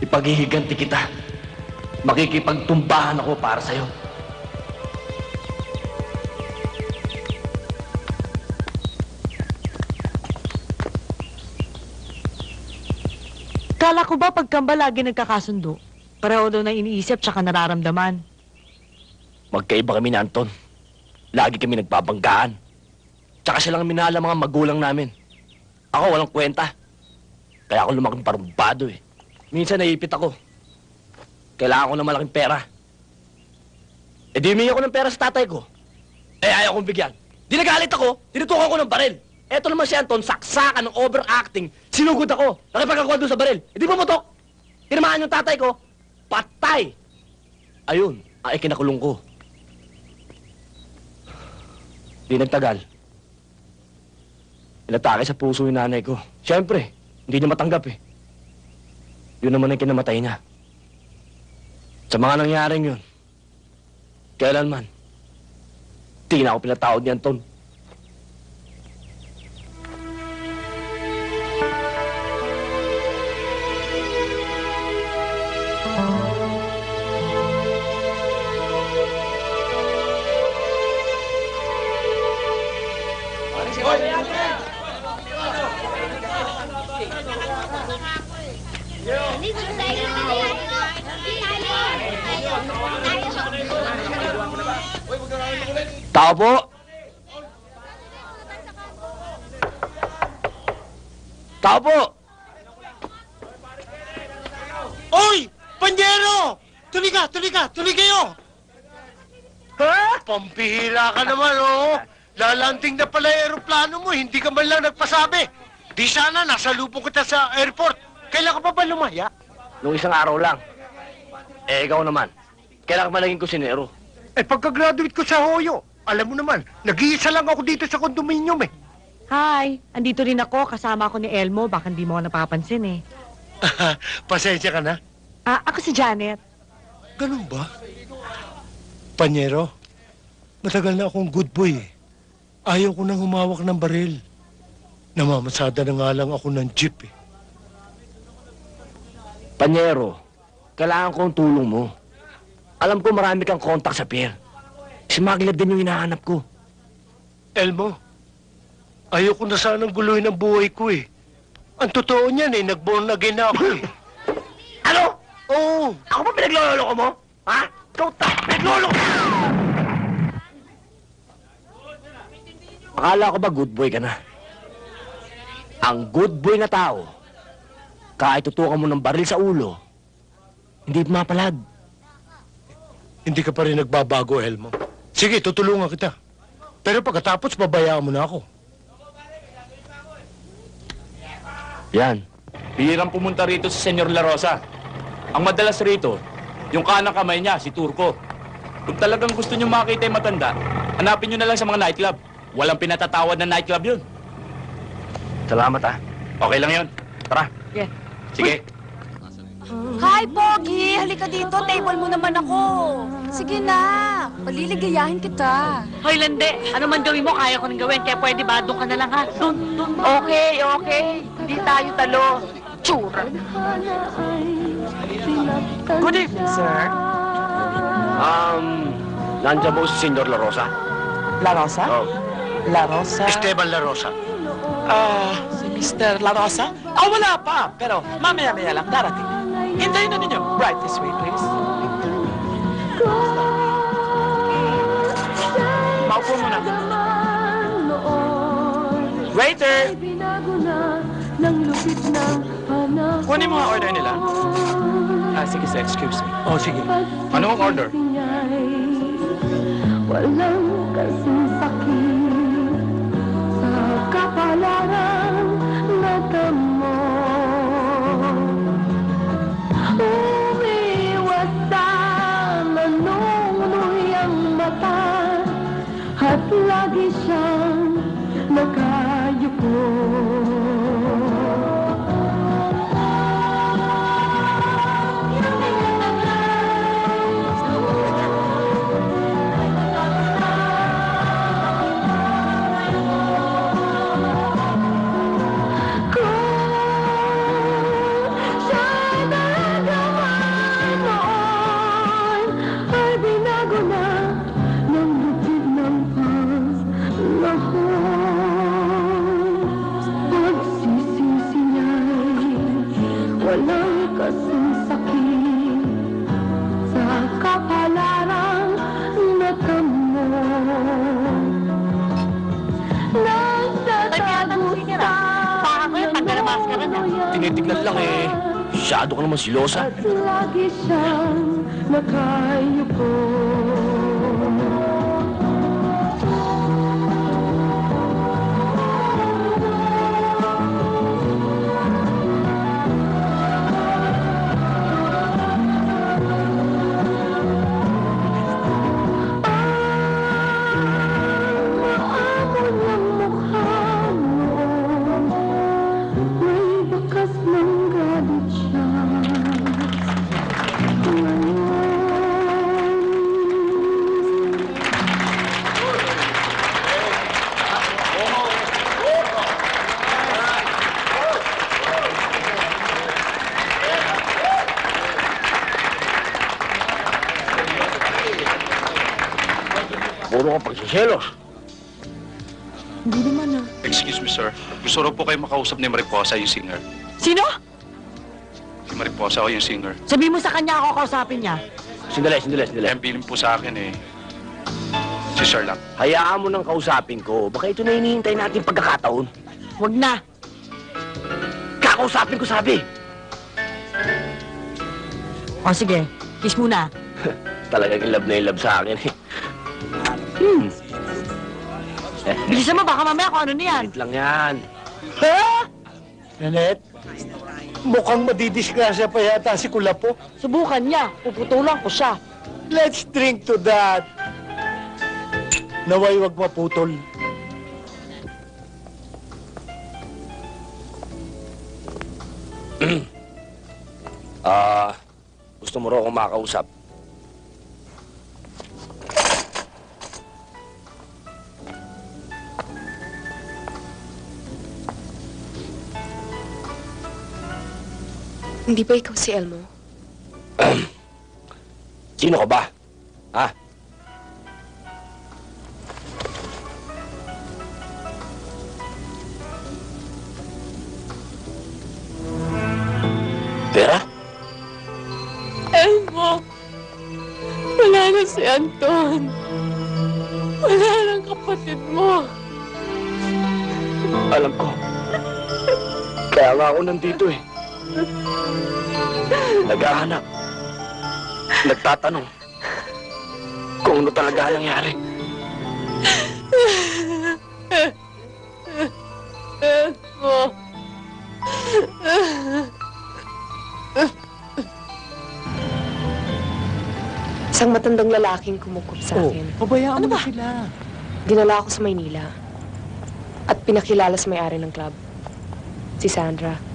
Ipaghihiganti kita. Makikipagtumbahan ako para sa'yo. Kala ko ba pagkamba lagi nagkakasundo? Pareho daw na iniisip tsaka nararamdaman. Magkaiba kami ni Anton. Lagi kami nagbabanggaan. Tsaka silang minahal ang mga magulang namin. Ako walang kwenta. Kaya ako lumaking parumbado eh. Minsan naipit ako. Kailangan ko ng malaking pera. Eh di humingi ako ng pera sa tatay ko. Eh ayaw kong bigyan. Di nagalit ako, tinutukan ko ng baril. Eto naman si Anton, saksakan ng overacting. Sinugod ako, nakipagkakuha doon sa baril. Eh di pumutok. Tinamaan yung tatay ko, patay. Ayun, ay kinakulong ko. Di nagtagal. Inatake sa puso yung nanay ko. Siyempre, hindi niya matanggap eh. Yun naman ang kinamatay niya. Sa mga nangyaring yun, kailanman, di na ako pinatawad ni Anton. Tao po! Tao po! Oy! Panyero! Tuloy ka! Tuloy kayo! Ha? Pampihira ka naman, oh! Lalanting na pala yung aeroplano mo, hindi ka man lang nagpasabi. Di sana, nasa lupong kita sa airport. Kailan ka pa ba lumaya? Nung isang araw lang. Eh, ikaw naman. Kailan ka ba naging kusinero? Eh, pagka-graduate ko sa Hoyo, alam mo naman, nag-iisa lang ako dito sa kondominium eh. Hi, andito rin ako. Kasama ako ni Elmo. Baka hindi mo ako napapansin eh. Pasensya ka na. Ako si Janet. Ganun ba? Panyero, matagal na akong good boy eh. Ayaw ko nang humawak ng baril. Namamasada na nga lang ako ng jeep eh. Panyero, kailangan ko ang tulong mo. Alam ko marami kang kontak sa pier. Smuggler din yung hinahanap ko. Elmo, ayaw ko na sanang guluhin ang buhay ko eh. Ang totoo niyan eh, nag-born again na ako eh. Ano? Oo. Ako ba pinagloloko mo? Ha? Ikaw pinagloloko mo! Akala ko ba good boy ka na? Ang good boy na tao, kahit tutukan mo ng baril sa ulo, hindi mapalag. Hindi ka pa rin nagbabago, Elmo. Sige, tutulungan kita. Pero pagkatapos, babayaan mo na ako. Yan. Bihirang pumunta rito si Senyor La Rosa. Ang madalas rito, yung kanang kamay niya, si Turco. Kung talagang gusto niyo makita yung matanda, hanapin niyo na lang sa mga nightclub. Walang pinatatawad na nightclub yun. Salamat ah. Okay lang yun. Tara. Yeah. Sige. Hi, Pogi! Halika dito, table mo naman ako. Sige na, paliligayahin kita. Hoy, Lande, ano man gawin mo, kaya ko nang gawin. Kaya pwede ba, doon ka na lang ha? Doon. Okay. Hindi tayo talo. Tsura. Good evening, sir. Nandiyan mo si Senyor La Rosa? La Rosa? Oh. La Rosa? Esteban La Rosa. Si Mr. La Rosa? Wala pa. Pero mamaya-maya lang darating. Hintayin na ninyo. Right this way, please. Maupo muna. Waiter! Kunin mo ang order nila. Sige sir, excuse me. Oh, sige. Ano ang order? Walang kasing sakit sa kapalaran na damo. Umiwas sa nanunuyang mata at lagi siyang nakayuko. walang kasing sakit sa kapalarang natamo. Nagtatago sa Baka ko yun, pag nalamas ka rin, Tinitignan lang eh. Masyado ka naman silosa. at lagi siyang nakayuko. Maamo ng mukha mo, may bakas ng galit siya. Puro ka pagsiselos. Hindi naman ah. Excuse me, sir. Gusto rin po kayo makausap ni Mariposa, yung singer. Sino? Si Mariposa o yung singer. Sabi mo sa kanya ako kausapin niya. Sandali. Ang bilin po sa akin eh. Si sir lang. Hayaan mo nang kausapin ko. Baka ito na hinihintay natin pagkakataon. Huwag na. Kakausapin ko sabi. O sige, kiss muna. Talagang in love sa akin eh. Bilisan mo, baka mamaya kung ano niyan. Wait lang yan. Ha? Nanette, mukhang madidisgrasya pa yata si Kulapo. Subukan niya, puputulan ko siya. Let's drink to that. Naway wag maputol. Gusto mo raw akong makausap? Hindi ba ikaw si Elmo? Sino ka ba? Ha? Vera? Elmo! Wala na si Anton. Wala nang kapatid mo. Alam ko. Kaya nga ako nandito eh. Naghahanap. Nagtatanong. Kung ano talaga nangyari. Elmo! Isang matandang lalaking kumukup sa akin. Pabayaan mo sila. Dinala ako sa Maynila. At pinakilala sa may-ari ng club. Si Sandra.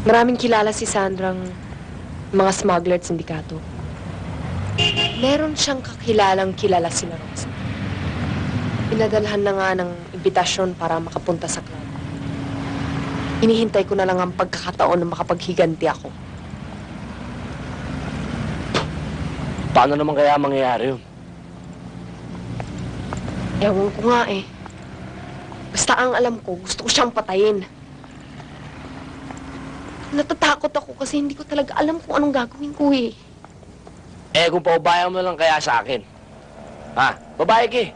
Maraming kilala si Sandrang mga smuggler at sindikato. Meron siyang kakilalang kilala si Rosa. Pinadalhan na nga ng imbitasyon para makapunta sa club. Hinihintay ko na lang ang pagkakataon na makapaghiganti ako. Paano naman kaya mangyayari yun? Ewan ko nga eh. Basta ang alam ko, gusto ko siyang patayin. Natatakot ako kasi hindi ko talaga alam kung anong gagawin ko eh. Eh, kung paubayan mo lang kaya sa akin. Ha? Babae ka eh.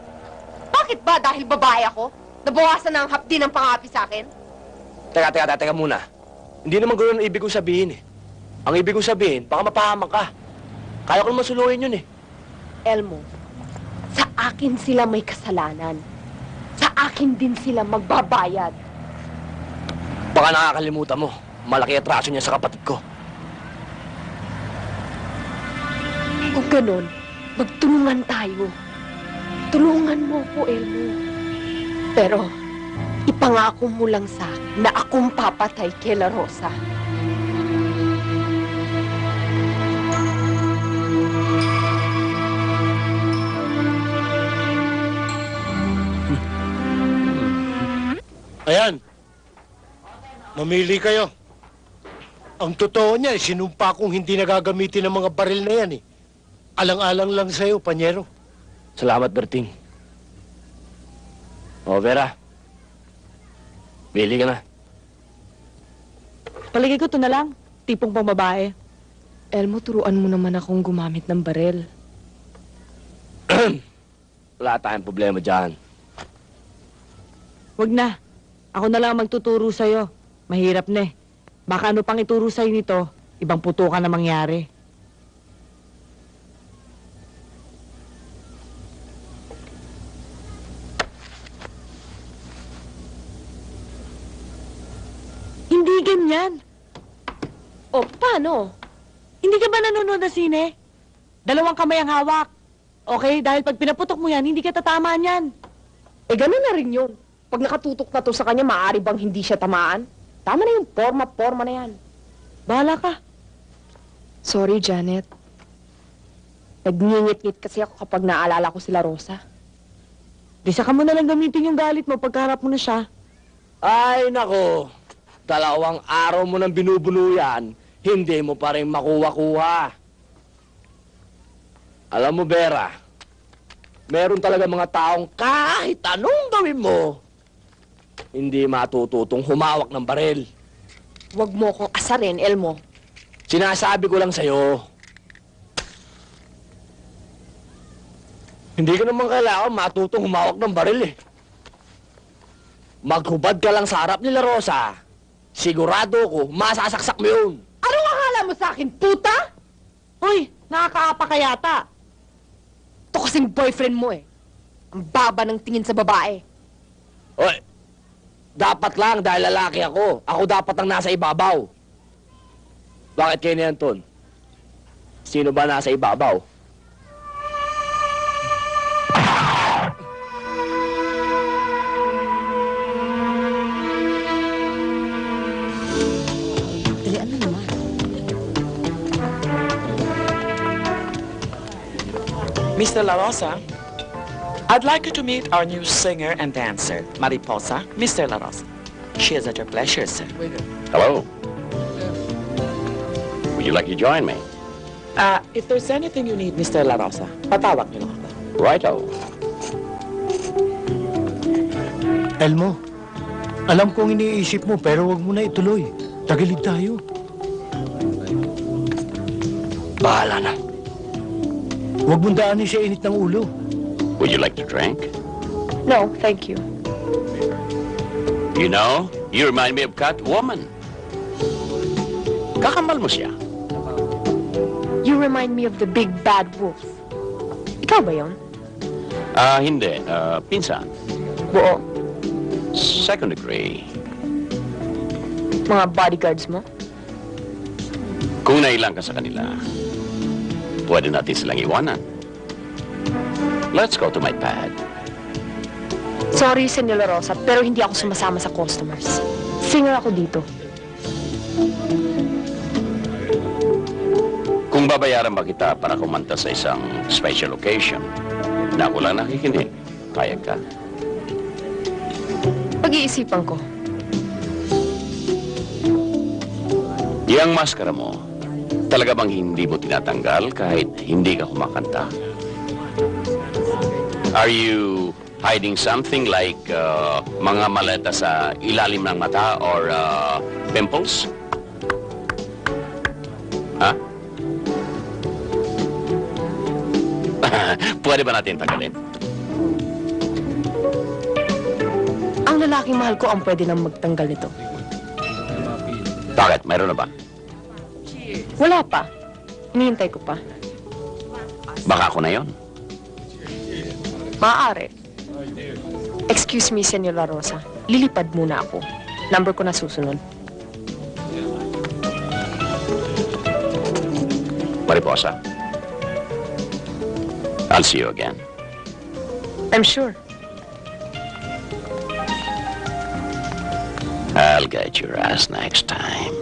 Bakit ba? Dahil babae ako? Nabawasan na ang hapdi ng pangapi sa akin? Teka muna. Hindi naman gano'n ang ibig kong sabihin eh. Ang ibig kong sabihin, baka mapahamak ka. Kaya ko naman suluhin yun eh. Elmo, sa akin sila may kasalanan. Sa akin din sila magbabayad. Baka nakakalimutan mo. Malaki atraso niya sa kapatid ko. Kung ganon, magtulungan tayo. Tulungan mo ko, Elmo. Pero, ipangako mo lang sa akin na akong papatay kay La Rosa. Ayan. Mamili kayo. Ang totoo niya, sinumpa kong hindi nagagamitin ng mga baril na yan eh. Alang-alang lang sa'yo, Panyero. Salamat, Berting. O, Vera. Bili ka na. Palagay ko ito na lang. Tipong pang babae. Elmo, turuan mo naman akong gumamit ng baril. Wala tayong problema dyan. Wag na. Ako na lang ang magtuturo sa'yo. Mahirap na eh. Baka ano pang ituro sa'yo nito, ibang putukan na mangyari. Hindi ganyan. O, paano? Hindi ka ba nanonood ng sine? Dalawang kamay ang hawak. Okay, dahil pag pinaputok mo yan, hindi ka tatama niyan. Eh, ganun na rin yun. Pag nakatutok na to sa kanya, maaari bang hindi siya tamaan? Tama na yung forma na yan. Bahala ka. Sorry, Janet. Nagngingit-ngit kasi ako kapag naalala ko sila Rosa. Di saka mo na lang gamitin yung galit mo pagkaharap mo na siya. Ay, nako. 2 araw mo nang binubuno yan, hindi mo pa rin makuha-kuha. Alam mo, Vera, meron talaga mga taong kahit anong gawin mo, hindi matututong humawak ng baril. Huwag mo akong asarin, Elmo. Sinasabi ko lang sa'yo. Hindi ka naman kailangan matutong humawak ng baril eh. Maghubad ka lang sa harap nila Rosa. Sigurado ko, masasaksak mo yun. Anong akala mo sa akin, puta? Hoy, nakakaapa ka yata. Ito kasing boyfriend mo eh. Ang baba ng tingin sa babae. Oy, dapat lang dahil lalaki ako. Ako dapat ang nasa ibabaw. Bakit kayo na yan, Ton? Sino ba nasa ibabaw? Mr. La Rosa, I'd like you to meet our new singer and dancer, Mariposa, Mr. La Rosa. She is at your pleasure, sir. Hello. Would you like to join me? If there's anything you need, Mr. La Rosa, patawag niyo lang ako. Righto. Elmo, alam kong iniisip mo pero wag mo na ituloy. Tagilid tayo. Bahala na. Huwag mong daanin sa init ng ulo. Would you like to drink? No, thank you. You know, you remind me of Catwoman. Kakambal mo siya. You remind me of the big bad wolf. Ikaw ba yun? Hindi. Pinsan. Buo. Second degree. Mga bodyguards mo? Kung nailang ka sa kanila, pwede natin silang iwanan. Let's go to my pad. Sorry, Senora Rosa, pero hindi ako sumasama sa customers. Singer ako dito. Kung babayaran ba kita para kumanta sa isang special occasion, na ako lang nakikinig, payag ka. Pag-iisipan ko. Yang maskara mo, talaga bang hindi mo tinatanggal kahit hindi ka kumakanta? Are you hiding something like mga maleta sa ilalim ng mata or pimples? Ha? Pwede ba natin tagalin? Ang lalaking mahal ko ang pwede nang magtanggal nito. Bakit? Mayroon na ba? Wala pa. Hinihintay ko pa. Baka ako na yon. Maaari. Excuse me, Senora Rosa. Lilipad muna ako. Number ko na susunod. Mariposa. I'll see you again. I'm sure. I'll get your ass next time.